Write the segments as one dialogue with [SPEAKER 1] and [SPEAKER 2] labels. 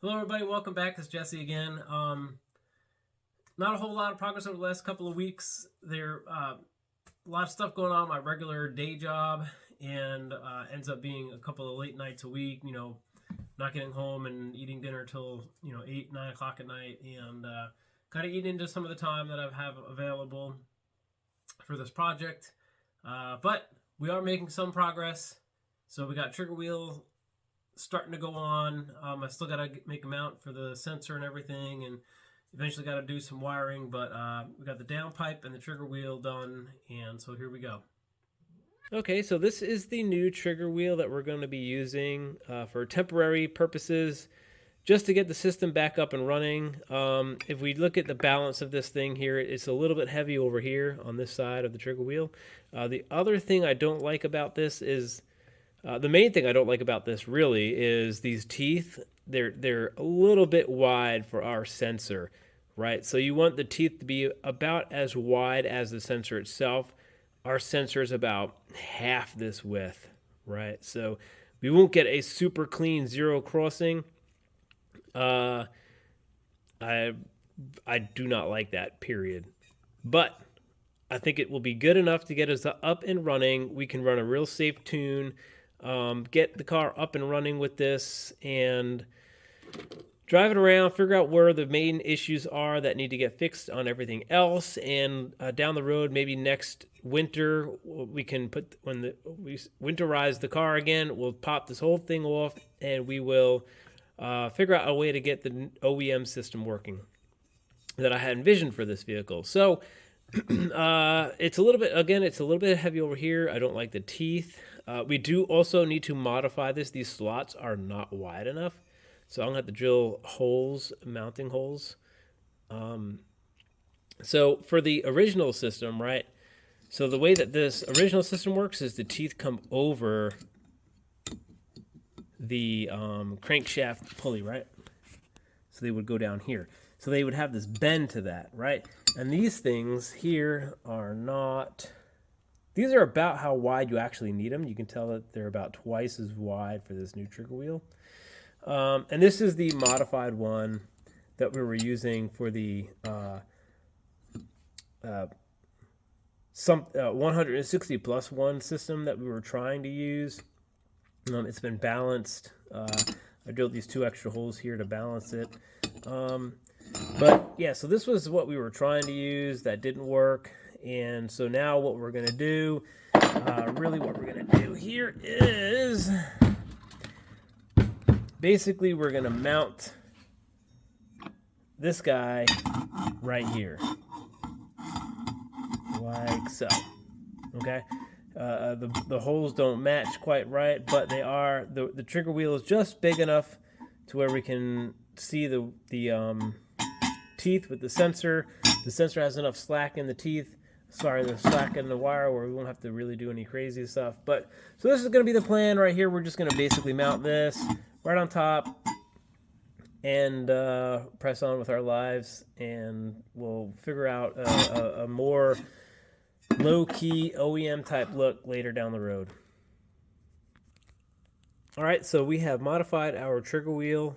[SPEAKER 1] Hello everybody, welcome back. It's Jesse again. Not a whole lot of progress over the last couple of weeks. There a lot of stuff going on in my regular day job, and ends up being a couple of late nights a week, not getting home and eating dinner till 8, 9 o'clock at night, and kind of eating into some of the time that I have available for this project. But we are making some progress. So we got trigger wheel starting to go on. I still got to make a mount for the sensor and everything, and eventually got to do some wiring, but we got the downpipe and the trigger wheel done, and so here we go. Okay, so this is the new trigger wheel that we're going to be using for temporary purposes, just to get the system back up and running. If we look at the balance of this thing here, it's a little bit heavy over here on this side of the trigger wheel. The other thing I don't like about this is, the main thing I don't like about this really is these teeth. They're a little bit wide for our sensor, right? So you want the teeth to be about as wide as the sensor itself. Our sensor is about half this width, right? So we won't get a super clean zero crossing. I do not like that, period. But I think it will be good enough to get us up and running. We can run a real safe tune. Get the car up and running with this and drive it around, figure out where the main issues are that need to get fixed on everything else, and down the road, maybe next winter, we can when we winterize the car again, we'll pop this whole thing off and we will figure out a way to get the OEM system working that I had envisioned for this vehicle. So it's a little bit heavy over here. I don't like the teeth. We do also need to modify this. These slots are not wide enough, so I'm gonna have to drill holes, mounting holes. So for the original system, right? So the way that this original system works is the teeth come over the crankshaft pulley, right? So they would go down here. So they would have this bend to that, right? And these things here are not... These are about how wide you actually need them. You can tell that they're about twice as wide for this new trigger wheel. And this is the modified one that we were using for the 160 plus 1 system that we were trying to use. It's been balanced. I drilled these 2 extra holes here to balance it. But yeah, so this was what we were trying to use. That didn't work. And so now what we're going to do, really what we're going to do here is basically we're going to mount this guy right here, like so. Okay, the holes don't match quite right, but they are, the trigger wheel is just big enough to where we can see the teeth with the sensor. The sensor has enough slack in the teeth. Sorry, the slack in the wire where we won't have to really do any crazy stuff. But so this is going to be the plan right here. We're just going to basically mount this right on top and press on with our lives, and we'll figure out a more low-key OEM type look later down the road. All right, so we have modified our trigger wheel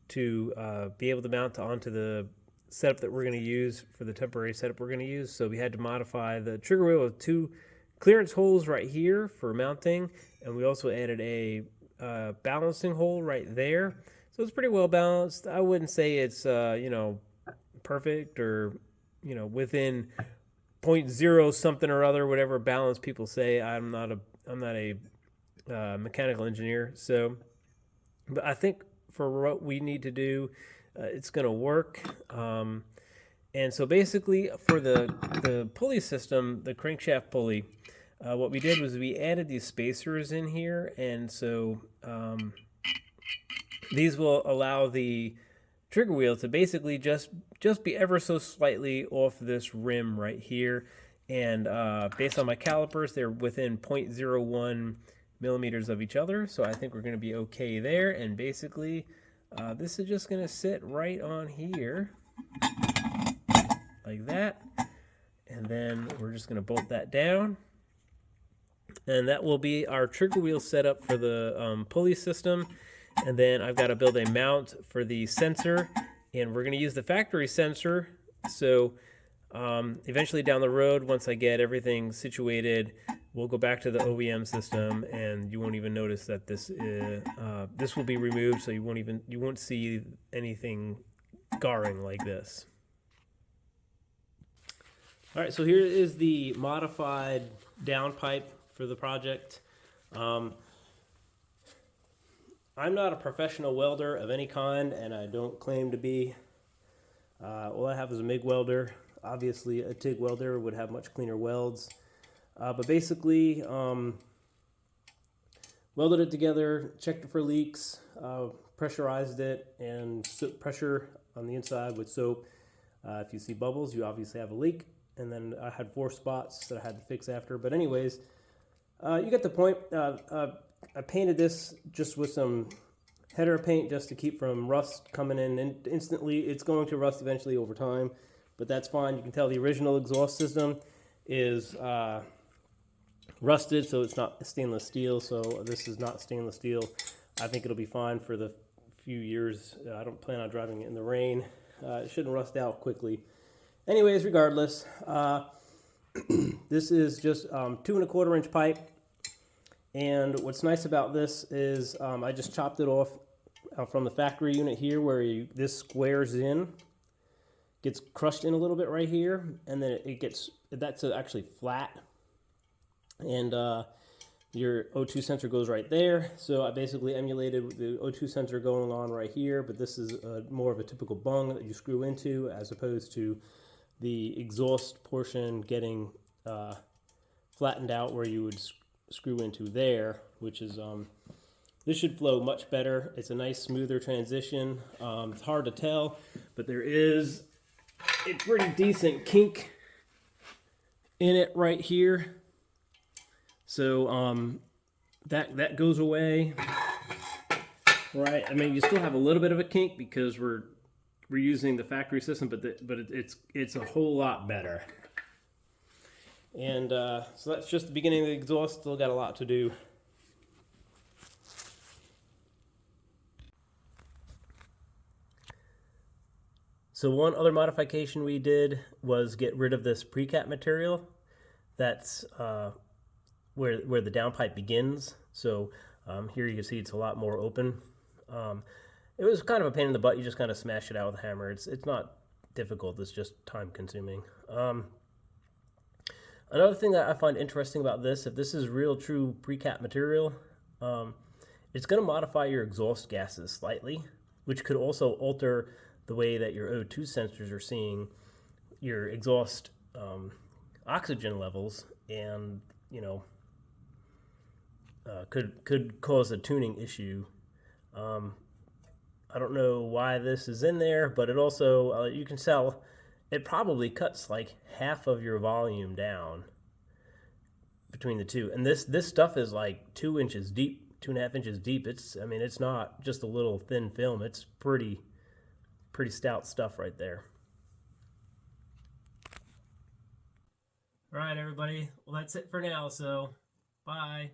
[SPEAKER 1] to be able to mount onto the setup that we're going to use for the temporary setup we're going to use. So we had to modify the trigger wheel with 2 clearance holes right here for mounting, and we also added a balancing hole right there. So it's pretty well balanced. I wouldn't say it's perfect or within 0.0 something or other, whatever balance people say. I'm not a mechanical engineer, so but I think for what we need to do, it's going to work. And so basically for the pulley system, the crankshaft pulley, what we did was we added these spacers in here, and so these will allow the trigger wheel to basically just be ever so slightly off this rim right here. And based on my calipers, they're within 0.01 millimeters of each other, so I think we're going to be okay there. And basically this is just going to sit right on here like that, and then we're just going to bolt that down, and that will be our trigger wheel setup for the pulley system. And then I've got to build a mount for the sensor, and we're going to use the factory sensor. So eventually down the road, once I get everything situated, we'll go back to the OEM system, and you won't even notice that this will be removed. So you won't see anything garring like this. All right, so here is the modified downpipe for the project. I'm not a professional welder of any kind, and I don't claim to be. All I have is a MIG welder. Obviously, a TIG welder would have much cleaner welds. But basically, welded it together, checked it for leaks, pressurized it, and pressure on the inside with soap. If you see bubbles, you obviously have a leak. And then I had 4 spots that I had to fix after. But anyways, you get the point. I painted this just with some header paint just to keep from rust coming in, and instantly it's going to rust eventually over time, but that's fine. You can tell the original exhaust system is rusted, so it's not stainless steel. So this is not stainless steel. I think it'll be fine for the few years. I don't plan on driving it in the rain. It shouldn't rust out quickly. Anyways, regardless, this is just 2 1/4 inch pipe. And what's nice about this is I just chopped it off from the factory unit here, where this squares in, gets crushed in a little bit right here, and then that's actually flat. And your O2 sensor goes right there. So I basically emulated the O2 sensor going on right here, but this is more of a typical bung that you screw into, as opposed to the exhaust portion getting flattened out where you would screw into there, which is this should flow much better. It's a nice smoother transition. It's hard to tell, but there is a pretty decent kink in it right here. So that goes away, right? I mean, you still have a little bit of a kink because we're using the factory system, but it's a whole lot better. And so that's just the beginning of the exhaust. Still got a lot to do. So one other modification we did was get rid of this pre-cap material. That's where the downpipe begins. So here you can see it's a lot more open. It was kind of a pain in the butt. You just kind of smash it out with a hammer. It's not difficult. It's just time consuming. Another thing that I find interesting about this, if this is real true pre-cap material, it's going to modify your exhaust gases slightly, which could also alter the way that your O2 sensors are seeing your exhaust oxygen levels, and could cause a tuning issue. I don't know why this is in there, but it also you can tell it probably cuts like half of your volume down between the two. And this stuff is like 2 inches deep, 2.5 inches deep. It's not just a little thin film. It's pretty stout stuff right there. All right, everybody. Well, that's it for now. So, bye.